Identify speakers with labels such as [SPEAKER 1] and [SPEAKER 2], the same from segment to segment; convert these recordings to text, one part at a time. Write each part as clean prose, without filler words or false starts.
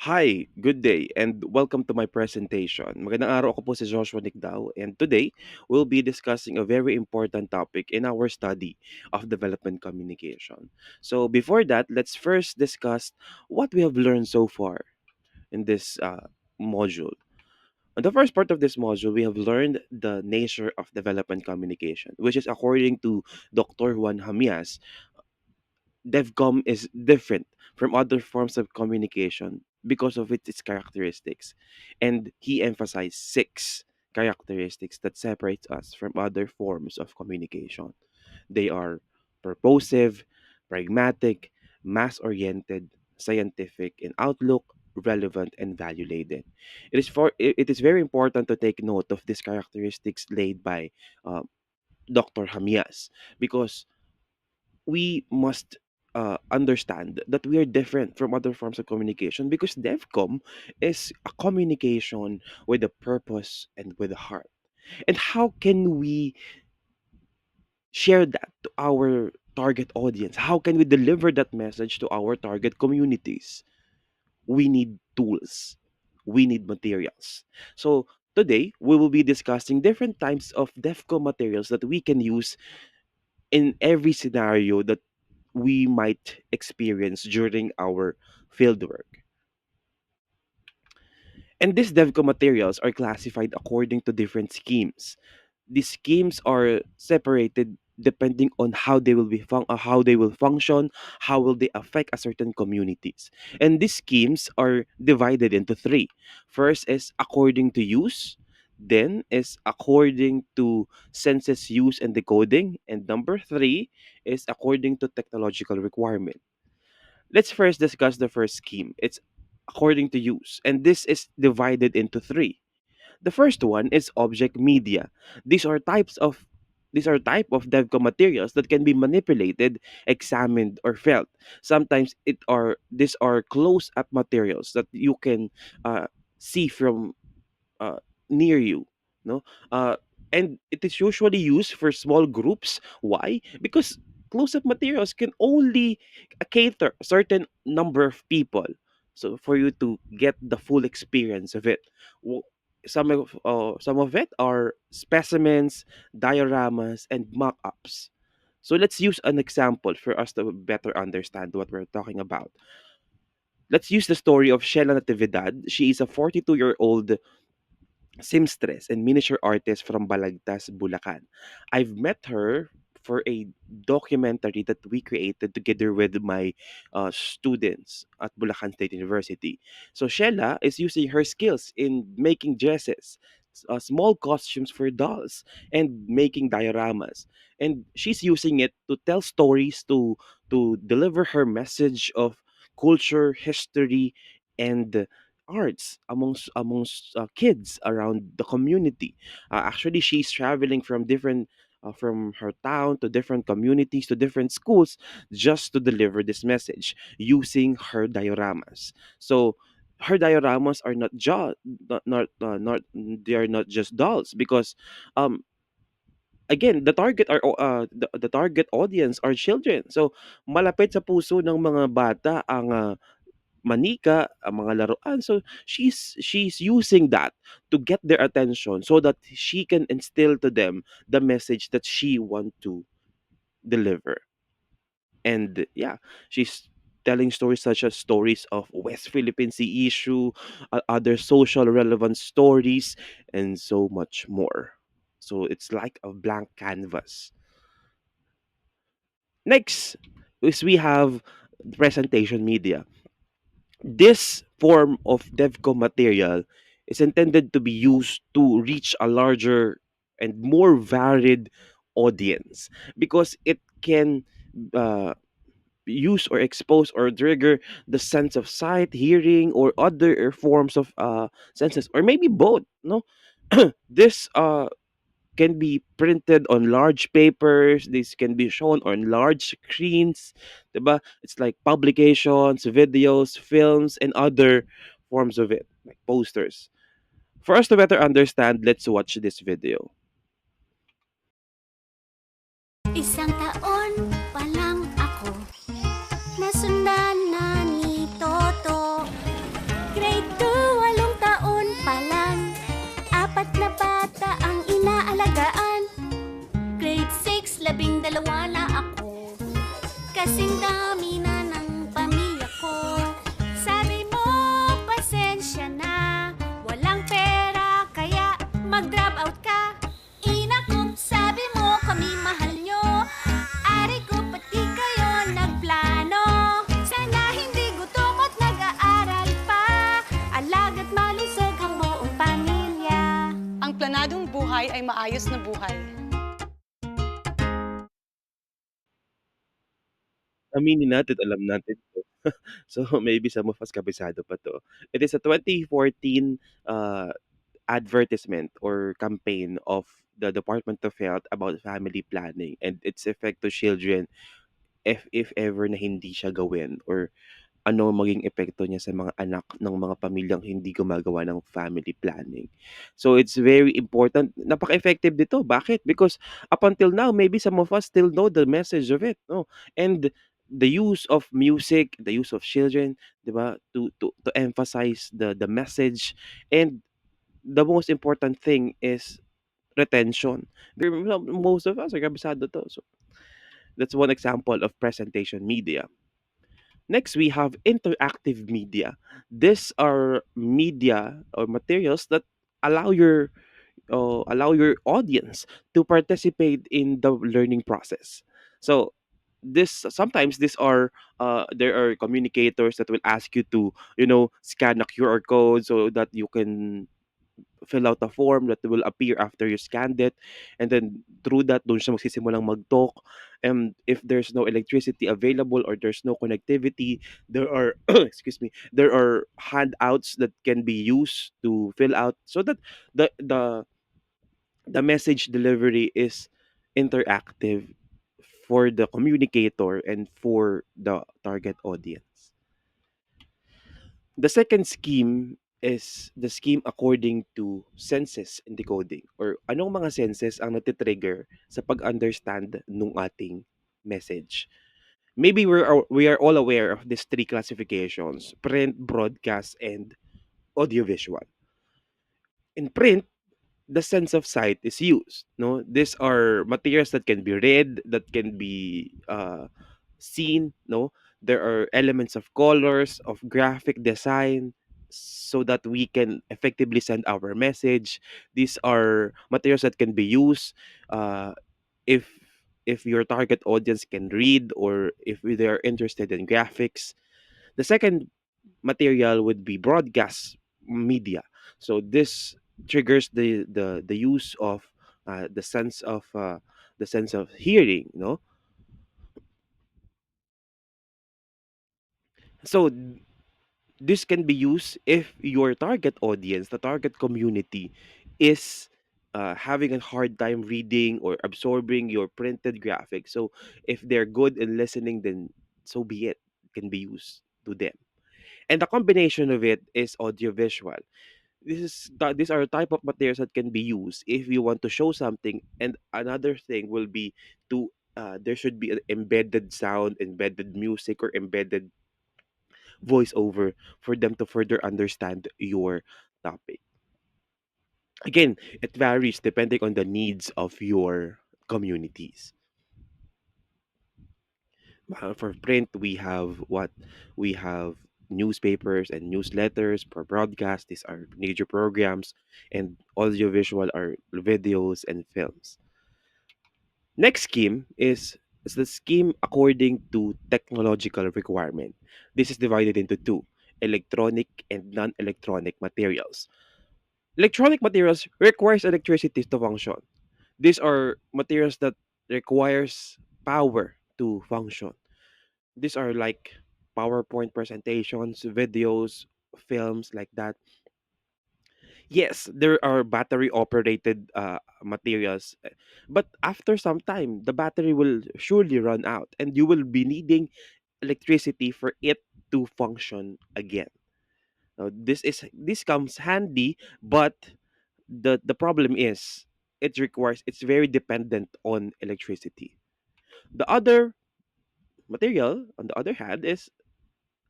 [SPEAKER 1] Hi, good day, and welcome to my presentation. Magandang araw, ako po si Joshua Nicdao, and today we'll be discussing a very important topic in our study of development communication. So, before that, let's first discuss what we have learned so far in this module. On the first part of this module, we have learned the nature of development communication, which is according to Dr. Juan Hamias. DevCom is different from other forms of communication because of its characteristics. And he emphasized six characteristics that separates us from other forms of communication. They are purposive, pragmatic, mass-oriented, scientific in outlook, relevant, and value-laden. It is very important to take note of these characteristics laid by uh, Dr. Hamias because we must understand that we are different from other forms of communication because DevCom is a communication with a purpose and with a heart. And how can we share that to our target audience? How can we deliver that message to our target communities? We need tools, we need materials. So, today we will be discussing different types of DevCom materials that we can use in every scenario that we might experience during our fieldwork. And these DevCo materials are classified according to different schemes. These schemes are separated depending on how they will function, how will they affect a certain communities. And these schemes are divided into three. First is according to use, then is according to census use and decoding, and number three is according to technological requirement. Let's first discuss the first scheme. It's according to use, and this is divided into three. The first one is object media. These are types of these are type of DevCom materials that can be manipulated, examined, or felt. Sometimes these are close-up materials that you can see from uh, near you, no uh, and it is usually used for small groups. Why? Because close-up materials can only cater a certain number of people, so for you to get the full experience of it. W- some of it are specimens, dioramas, and mock-ups. So let's use an example for us to better understand what we're talking about. Let's use the story of Sheila Natividad. She is a 42-year-old seamstress and miniature artist from Balagtas, Bulacan. I've met her for a documentary that we created together with my students at Bulacan State University. So Shella is using her skills in making dresses, small costumes for dolls, and making dioramas. And she's using it to tell stories, to deliver her message of culture, history, and arts amongst kids around the community. Actually, she's traveling from her town to different communities to different schools just to deliver this message using her dioramas. So her dioramas are not they are not just dolls because um again the target audience are children. So malapit sa puso ng mga bata ang manika, ang mga laruan. So she's using that to get their attention so that she can instill to them the message that she want to deliver. And yeah, she's telling stories such as stories of West Philippine Sea issue, other social relevant stories, and so much more. So it's like a blank canvas. Next is we have presentation media. This form of DevCo material is intended to be used to reach a larger and more varied audience because it can uh, use or expose or trigger the sense of sight, hearing, or other forms of senses, or maybe both. No, this can be printed on large papers. This can be shown on large screens. Diba? It's like publications, videos, films, and other forms of it, like posters. For us to better understand, let's watch this video.
[SPEAKER 2] Isang taon pa lang ako, nasundan na ni Toto.
[SPEAKER 3] buhay ay maayos na buhay?
[SPEAKER 1] Aminin natin, alam natin 'to. So, maybe some of us kabisado pa 'to. It is a 2014, advertisement or campaign of the Department of Health about family planning and its effect to children if ever na hindi siya gawin or ano maging epekto niya sa mga anak ng mga pamilyang hindi gumagawa ng family planning. So it's very important. Napaka-effective nito. Bakit? Because up until now, maybe some of us still know the message of it, no? And the use of music, the use of children, 'di ba? To emphasize the message, and the most important thing is retention. Most of us are kabisado to. So that's one example of presentation media. Next, we have interactive media. These are media or materials that allow your audience to participate in the learning process. So this sometimes these are there are communicators that will ask you to scan a QR code so that you can fill out a form that will appear after you scanned it. And then through that, doon siya magsisimulang mag-talk. And if there's no electricity available or there's no connectivity, there are, excuse me, there are handouts that can be used to fill out so that the the the message delivery is interactive for the communicator and for the target audience. The second scheme is the scheme according to senses in decoding or anong mga senses ang natitrigger sa pag-understand nung ating message. Maybe we are all aware of these three classifications: print, broadcast, and audiovisual. In print, the sense of sight is used. No, these are materials that can be read, that can be seen. No, there are elements of colors, of graphic design, so that we can effectively send our message. These are materials that can be used uh, if your target audience can read or if they are interested in graphics. The second material would be broadcast media. So this triggers the use of the sense of hearing. No, so this can be used if your target audience, the target community, is having a hard time reading or absorbing your printed graphics. So if they're good in listening, then so be it. Can be used to them. And the combination of it is audiovisual. These are type of materials that can be used if you want to show something. And another thing will be to there should be an embedded sound, embedded music, or embedded voiceover for them to further understand your topic. Again, it varies depending on the needs of your communities. For print, we have newspapers and newsletters. For broadcast, these are major programs, and audiovisual are videos and films. Next scheme is the scheme according to technological requirement. This is divided into two: electronic and non-electronic materials. Electronic materials requires electricity to function. These are materials that requires power to function. These are like PowerPoint presentations, videos, films like that. Yes, there are battery operated materials, but after some time, the battery will surely run out and you will be needing electricity for it to function again. Now, this comes handy, but the problem is it's very dependent on electricity. The other material, on the other hand, is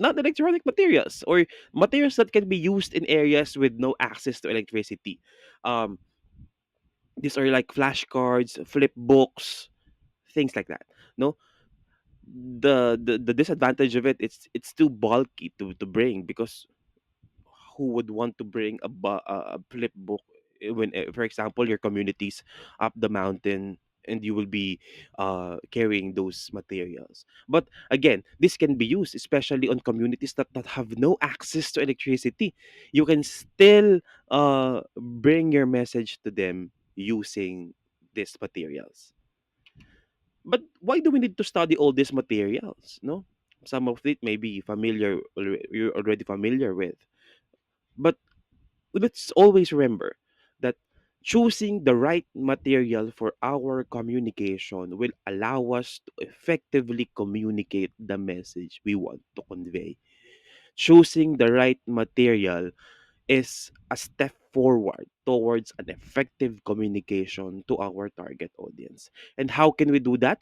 [SPEAKER 1] not electronic materials or materials that can be used in areas with no access to electricity. Um, these are like flashcards, flip books, things like that. No, the disadvantage of it, it's too bulky to bring, because who would want to bring a flip book when, for example, your community's up the mountain and you will be carrying those materials. But again, this can be used especially on communities that have no access to electricity. You can still bring your message to them using these materials. But why do we need to study all these materials? No, some of it may be familiar, you're already familiar with. But let's always remember that choosing the right material for our communication will allow us to effectively communicate the message we want to convey. Choosing the right material is a step forward towards an effective communication to our target audience. And how can we do that?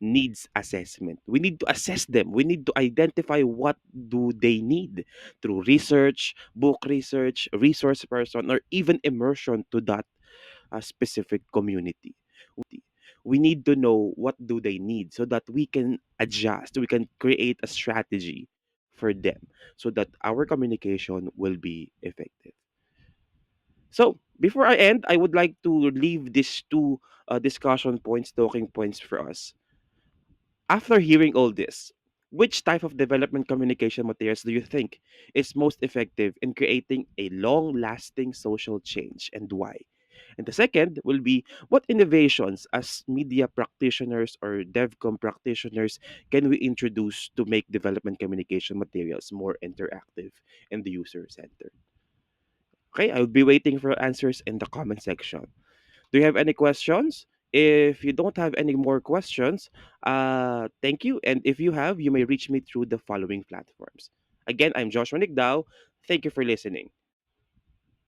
[SPEAKER 1] Needs assessment. We need to assess them. We need to identify what do they need through research, book research, resource person, or even immersion to that specific community. We need to know what do they need so that we can adjust, we can create a strategy for them so that our communication will be effective. So before I end, I would like to leave these two discussion points, talking points for us. After hearing all this, which type of development communication materials do you think is most effective in creating a long lasting social change and why? And the second will be what innovations as media practitioners or DevCom practitioners can we introduce to make development communication materials more interactive and the user centered? Okay, I'll be waiting for answers in the comment section. Do you have any questions? If you don't have any more questions, thank you. And if you have, you may reach me through the following platforms. Again, I'm Joshua Nigdao. Thank you for listening.